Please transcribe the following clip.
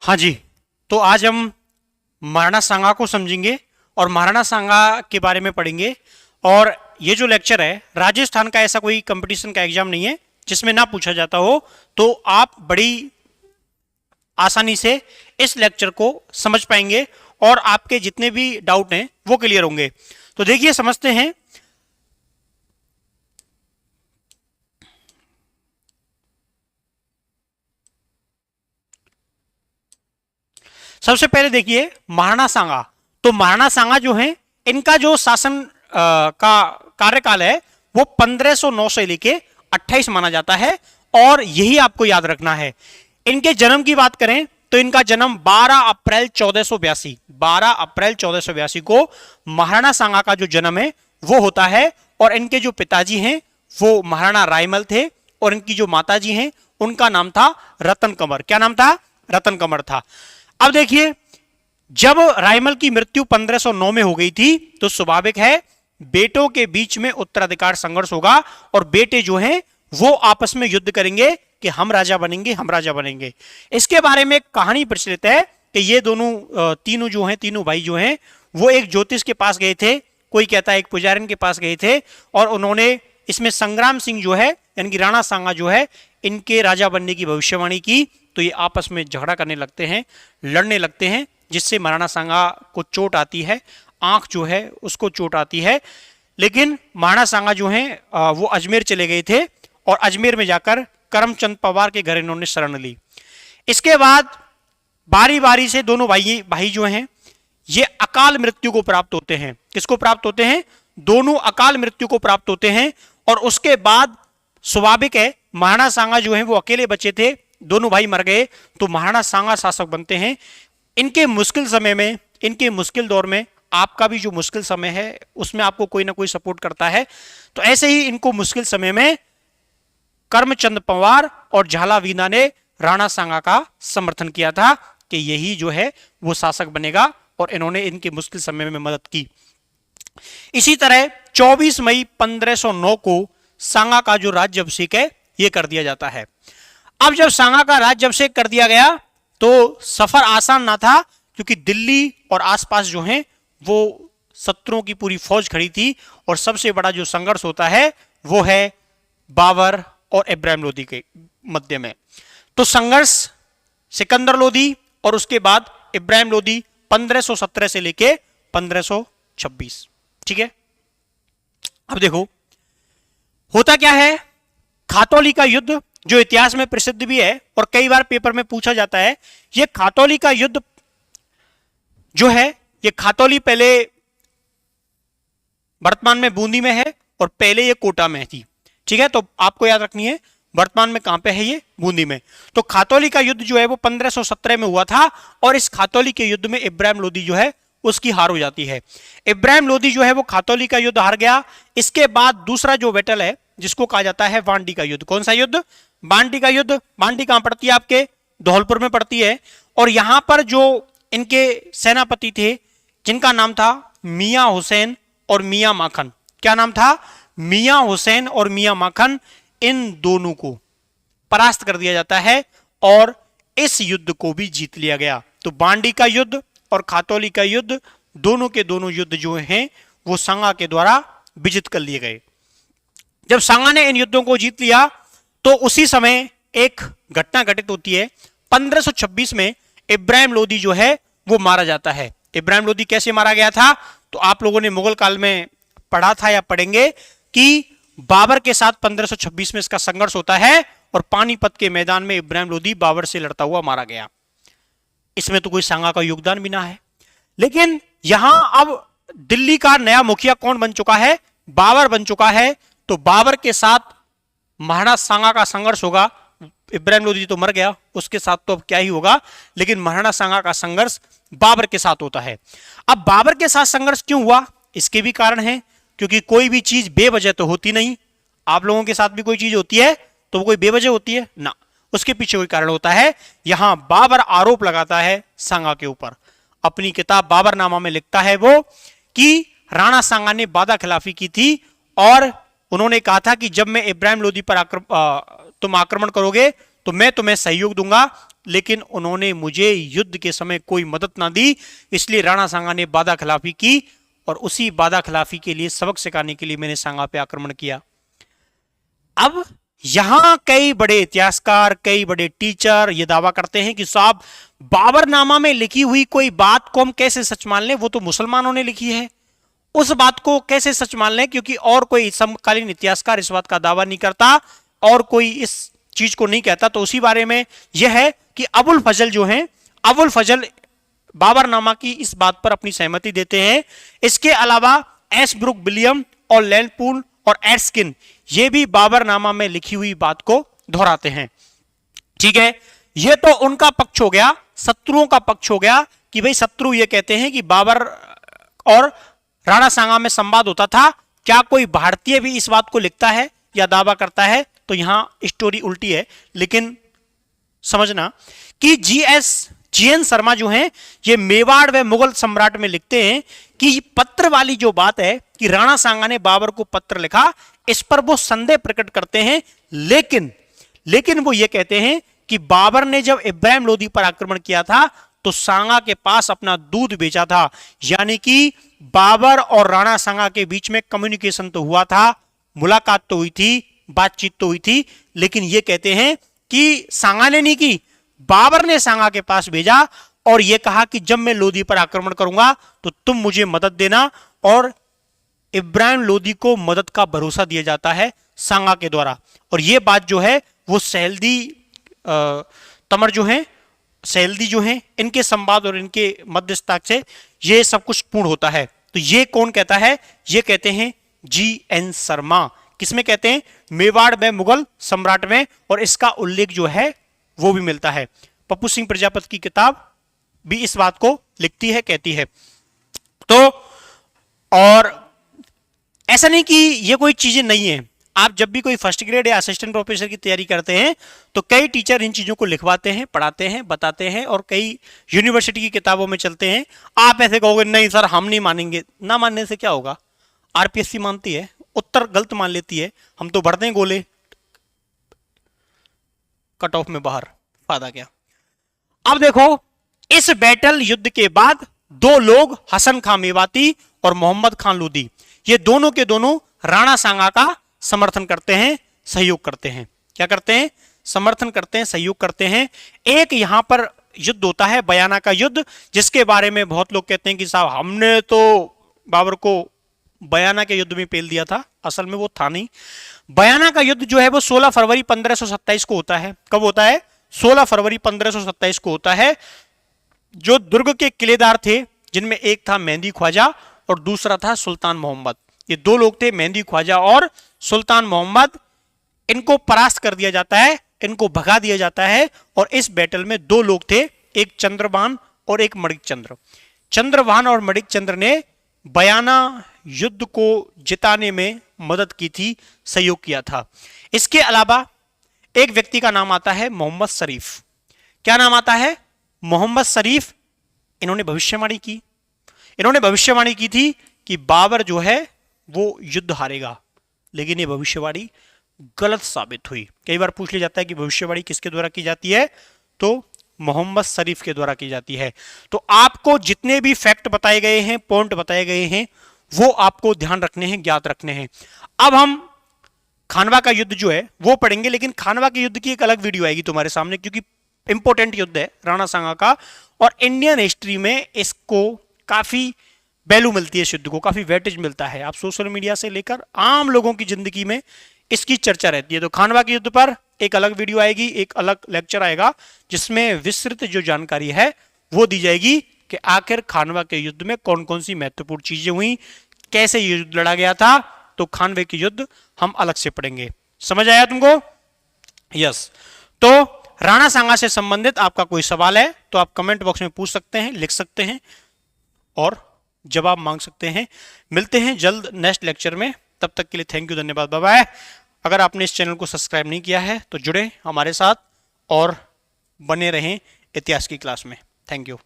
हाँ जी, तो आज हम महाराणा सांगा को समझेंगे और महाराणा सांगा के बारे में पढ़ेंगे। और ये जो लेक्चर है, राजस्थान का ऐसा कोई कंपटीशन का एग्जाम नहीं है जिसमें ना पूछा जाता हो, तो आप बड़ी आसानी से इस लेक्चर को समझ पाएंगे और आपके जितने भी डाउट हैं वो क्लियर होंगे। तो देखिए, समझते हैं। सबसे पहले देखिए महाराणा सांगा। तो महाराणा सांगा जो है, इनका जो शासन का कार्यकाल है वो 1509 से लेके 28 माना जाता है, और यही आपको याद रखना है। इनके जन्म की बात करें तो इनका जन्म 12 अप्रैल 1482 को महाराणा सांगा का जो जन्म है वो होता है। और इनके जो पिताजी हैं वो महाराणा रायमल थे, और इनकी जो माताजी हैं उनका नाम था रतन कंवर। क्या नाम था? रतन कंवर था। अब देखिए, जब रायमल की मृत्यु 1509 में हो गई थी तो स्वाभाविक है बेटों के बीच में उत्तराधिकार संघर्ष होगा, और बेटे जो हैं वो आपस में युद्ध करेंगे कि हम राजा बनेंगे, हम राजा बनेंगे। इसके बारे में एक कहानी प्रचलित है कि ये तीनों भाई जो हैं वो एक ज्योतिष के पास गए थे, कोई कहता है एक पुजारिन के पास गए थे, और उन्होंने इसमें संग्राम सिंह जो है यानी कि राणा सांगा जो है इनके राजा बनने की भविष्यवाणी की। तो ये आपस में झगड़ा करने लगते हैं, लड़ने लगते हैं, जिससे महाराणा सांगा को चोट आती है, आंख जो है उसको चोट आती है। लेकिन महाराणा सांगा जो है वो अजमेर चले गए थे, और अजमेर में जाकर करमचंद पवार के घर इन्होंने शरण ली। इसके बाद बारी बारी से दोनों भाई जो हैं ये अकाल मृत्यु को प्राप्त होते हैं। किसको प्राप्त होते हैं? दोनों अकाल मृत्यु को प्राप्त होते हैं। और उसके बाद स्वाभाविक है महाराणा सांगा जो है वो अकेले बचे थे, दोनों भाई मर गए, तो महाराणा सांगा शासक बनते हैं। इनके मुश्किल समय में, इनके मुश्किल दौर में, आपका भी जो मुश्किल समय है उसमें आपको कोई ना कोई सपोर्ट करता है। तो ऐसे ही इनको मुश्किल समय में करमचंद पवार और झाला वीना ने राणा सांगा का समर्थन किया था कि यही जो है वो शासक बनेगा, और इन्होंने इनके मुश्किल समय में मदद की। इसी तरह 24 मई 1509 को सांगा का जो राज्याभिषेक है ये कर दिया जाता है। अब जब सांगा का राज्याभिषेक कर दिया गया तो सफर आसान ना था, क्योंकि दिल्ली और आसपास जो है वो शत्रुओं की पूरी फौज खड़ी थी, और सबसे बड़ा जो संघर्ष होता है वो है बाबर और इब्राहिम लोदी के मध्य में। तो संघर्ष सिकंदर लोदी और उसके बाद इब्राहिम लोदी 1517 से लेके 1526। ठीक है, अब देखो होता क्या है। खातौली का युद्ध जो इतिहास में प्रसिद्ध भी है और कई बार पेपर में पूछा जाता है, ये खातौली का युद्ध जो है, ये खातौली पहले वर्तमान में बूंदी में है और पहले ये कोटा में थी। ठीक है, तो आपको याद रखनी है वर्तमान में कहां पे है, ये बूंदी में। तो खातौली का युद्ध जो है वो 1517 में हुआ था, और इस खातौली के युद्ध में इब्राहिम लोदी जो है उसकी हार हो जाती है। इब्राहिम लोदी जो है वो खातौली का युद्ध हार गया। इसके बाद दूसरा जो बैटल है जिसको कहा जाता है बांडी का युद्ध। कौन सा युद्ध? बांडी का युद्ध। बांडी कहां पड़ती है? आपके धौलपुर में पड़ती है। और यहां पर जो इनके सेनापति थे जिनका नाम था मियां हुसैन और मियां माखन। क्या नाम था? मियां हुसैन और मियां माखन। इन दोनों को परास्त कर दिया जाता है और इस युद्ध को भी जीत लिया गया। तो बांडी का युद्ध और खातौली का युद्ध, दोनों के दोनों युद्ध जो हैं वो सांगा के द्वारा विजित कर लिए गए। जब सांगा ने इन युद्धों को जीत लिया तो उसी समय एक घटना घटित होती है। 1526 में इब्राहिम लोदी जो है वो मारा जाता है। इब्राहिम लोदी कैसे मारा गया था? तो आप लोगों ने मुगल काल में पढ़ा था या पढ़ेंगे कि बाबर के साथ 1526 में इसका संघर्ष होता है, और पानीपत के मैदान में इब्राहिम लोदी बाबर से लड़ता हुआ मारा गया। इसमें तो कोई सांगा का योगदान भी ना है। लेकिन यहां अब दिल्ली का नया मुखिया कौन बन चुका है? बाबर बन चुका है। तो बाबर के साथ महाराणा सांगा का संघर्ष होगा। इब्राहिम लोदी तो मर गया, उसके साथ तो अब क्या ही होगा, लेकिन महाराणा सांगा का संघर्ष बाबर के साथ होता है। अब बाबर के साथ संघर्ष क्यों हुआ, इसके भी कारण है, क्योंकि कोई भी चीज बेवजह तो होती नहीं। आप लोगों के साथ भी कोई चीज होती है तो वो कोई बेवजह होती है ना, उसके पीछे कोई कारण होता है। यहां बाबर आरोप लगाता है सांगा के ऊपर। अपनी किताब बाबरनामा में लिखता है वो कि राणा सांगा ने वादा खिलाफी की थी, और उन्होंने कहा था कि जब मैं इब्राहिम लोदी पर तुम आक्रमण करोगे तो मैं तुम्हें सहयोग दूंगा, लेकिन उन्होंने मुझे युद्ध के समय कोई मदद ना दी, इसलिए राणा सांगा ने वादा खिलाफी की और उसी वादा खिलाफी के लिए सबक सिखाने के लिए मैंने सांगा पे आक्रमण किया। अब यहां कई बड़े इतिहासकार, कई बड़े टीचर ये दावा करते हैं कि साहब बाबरनामा में लिखी हुई कोई बात को हम कैसे सच मान लें, वो तो मुसलमानों ने लिखी है, उस बात को कैसे सच मान लें, क्योंकि और कोई समकालीन इतिहासकार इस बात का दावा नहीं करता और कोई इस चीज को नहीं कहता। तो उसी बारे में यह है कि अबुल फजल जो है, अबुल फजल बाबरनामा की इस बात पर अपनी सहमति देते हैं। इसके अलावा एस ब्रुक विलियम और लैंडपूल और एर्स्किन ये भी बाबरनामा में लिखी हुई बात को दोहराते हैं। ठीक है, यह तो उनका पक्ष हो गया, शत्रुओं का पक्ष हो गया कि भाई शत्रु ये कहते हैं कि बाबर और राणा सांगा में संवाद होता था। क्या कोई भारतीय भी इस बात को लिखता है या दावा करता है? तो यहां स्टोरी उल्टी है, लेकिन समझना कि जीएन शर्मा जो हैं ये मेवाड़ व मुगल सम्राट में लिखते हैं कि पत्र वाली जो बात है कि राणा सांगा ने बाबर को पत्र लिखा, इस पर वो संदेह प्रकट करते हैं, लेकिन वो ये कहते हैं कि बाबर ने जब इब्राहिम लोदी पर आक्रमण किया था तो सांगा के पास अपना दूध बेचा था, यानी कि बाबर और राणा सांगा के बीच में कम्युनिकेशन तो हुआ था, मुलाकात तो हुई थी, बातचीत तो हुई थी, लेकिन ये कहते हैं कि सांगा ने नहीं की, बाबर ने सांगा के पास भेजा और यह कहा कि जब मैं लोदी पर आक्रमण करूंगा तो तुम मुझे मदद देना, और इब्राहिम लोदी को मदद का भरोसा दिया जाता है सांगा के द्वारा। और यह बात जो है वो सैलदी तमर जो है, सैलदी जो है, इनके संवाद और इनके मध्यस्थता से ये सब कुछ पूर्ण होता है। तो ये कौन कहता है? ये कहते हैं जीएन शर्मा। किसमें कहते हैं? मेवाड़ में मुगल सम्राट में, और इसका उल्लेख जो है वो भी मिलता है। पप्पू सिंह प्रजापति की किताब भी इस बात को लिखती है, कहती है। तो और ऐसा नहीं कि ये कोई चीजें नहीं है, आप जब भी कोई फर्स्ट ग्रेड या असिस्टेंट प्रोफेसर की तैयारी करते हैं तो कई टीचर इन चीजों को लिखवाते हैं, पढ़ाते हैं, बताते हैं, और कई यूनिवर्सिटी की किताबों में चलते हैं। आप ऐसे कहोगे नहीं सर हम नहीं मानेंगे, ना मानने से क्या होगा? आरपीएससी मानती है, उत्तर गलत मान लेती है, हम तो भरते हैं गोले कट ऑफ में बाहर, फायदा क्या? अब देखो, इस बैटल युद्ध के बाद दो लोग, हसन खां मेवाती और मोहम्मद खान लोदी, ये दोनों के दोनों राणा सांगा का समर्थन करते हैं, सहयोग करते हैं। क्या करते हैं? समर्थन करते हैं, सहयोग करते हैं। एक यहां पर युद्ध होता है बयाना का युद्ध, जिसके बारे में बहुत लोग कहते हैं कि साहब हमने तो बाबर को बयाना के युद्ध में पेल दिया था, असल में वो था नहीं। बयाना का युद्ध जो है वो 16 फरवरी 1527 को होता है। कब होता है? 16 फरवरी 1527 को होता है। जो दुर्ग के किलेदार थे, जिनमें एक था मेहंदी ख्वाजा और दूसरा था सुल्तान मोहम्मद, ये दो लोग थे, मेहंदी ख्वाजा और सुल्तान मोहम्मद। इनको परास्त कर दिया जाता है, इनको भगा दिया जाता है, और इस बैटल में दो लोग थे, एक चंद्रभान और एक मणिकचंद्र। चंद्रभान और मणिकचंद्र ने बयाना युद्ध को जिताने में मदद की थी, सहयोग किया था। इसके अलावा एक व्यक्ति का नाम आता है मोहम्मद शरीफ। क्या नाम आता है? मोहम्मद शरीफ। इन्होंने भविष्यवाणी की, इन्होंने भविष्यवाणी की थी कि बाबर जो है वो युद्ध हारेगा, लेकिन ये भविष्यवाणी गलत साबित हुई। कई बार पूछ लिया जाता है कि भविष्यवाणी किसके द्वारा की जाती है, तो मोहम्मद शरीफ के द्वारा की जाती है। तो आपको जितने भी फैक्ट बताए गए हैं, पॉइंट बताए गए हैं, वो आपको ध्यान रखने हैं, ज्ञात रखने हैं। अब हम खानवा का युद्ध जो है वो पढ़ेंगे, लेकिन खानवा के युद्ध की एक अलग वीडियो आएगी तुम्हारे सामने, क्योंकि इंपॉर्टेंट युद्ध है राणा सांगा का, और इंडियन हिस्ट्री में इसको काफी वैल्यू मिलती है, इस युद्ध को काफी वेटेज मिलता है। आप सोशल मीडिया से लेकर आम लोगों की जिंदगी में इसकी चर्चा रहती है। तो खानवा के युद्ध पर एक अलग वीडियो आएगी, एक अलग लेक्चर आएगा, जिसमें विस्तृत जो जानकारी है वो दी जाएगी कि आखिर खानवा के युद्ध में कौन कौन सी महत्वपूर्ण चीजें हुई, कैसे युद्ध लड़ा गया था। तो खानवे के युद्ध हम अलग से पढ़ेंगे। समझ आया तुमको? यस। तो राणा सांगा से संबंधित आपका कोई सवाल है तो आप कमेंट बॉक्स में पूछ सकते हैं, लिख सकते हैं और जवाब मांग सकते हैं। मिलते हैं जल्द नेक्स्ट लेक्चर में, तब तक के लिए थैंक यू, धन्यवाद, बाय बाय। अगर आपने इस चैनल को सब्सक्राइब नहीं किया है तो जुड़े हमारे साथ और बने रहें इतिहास की क्लास में। Thank you.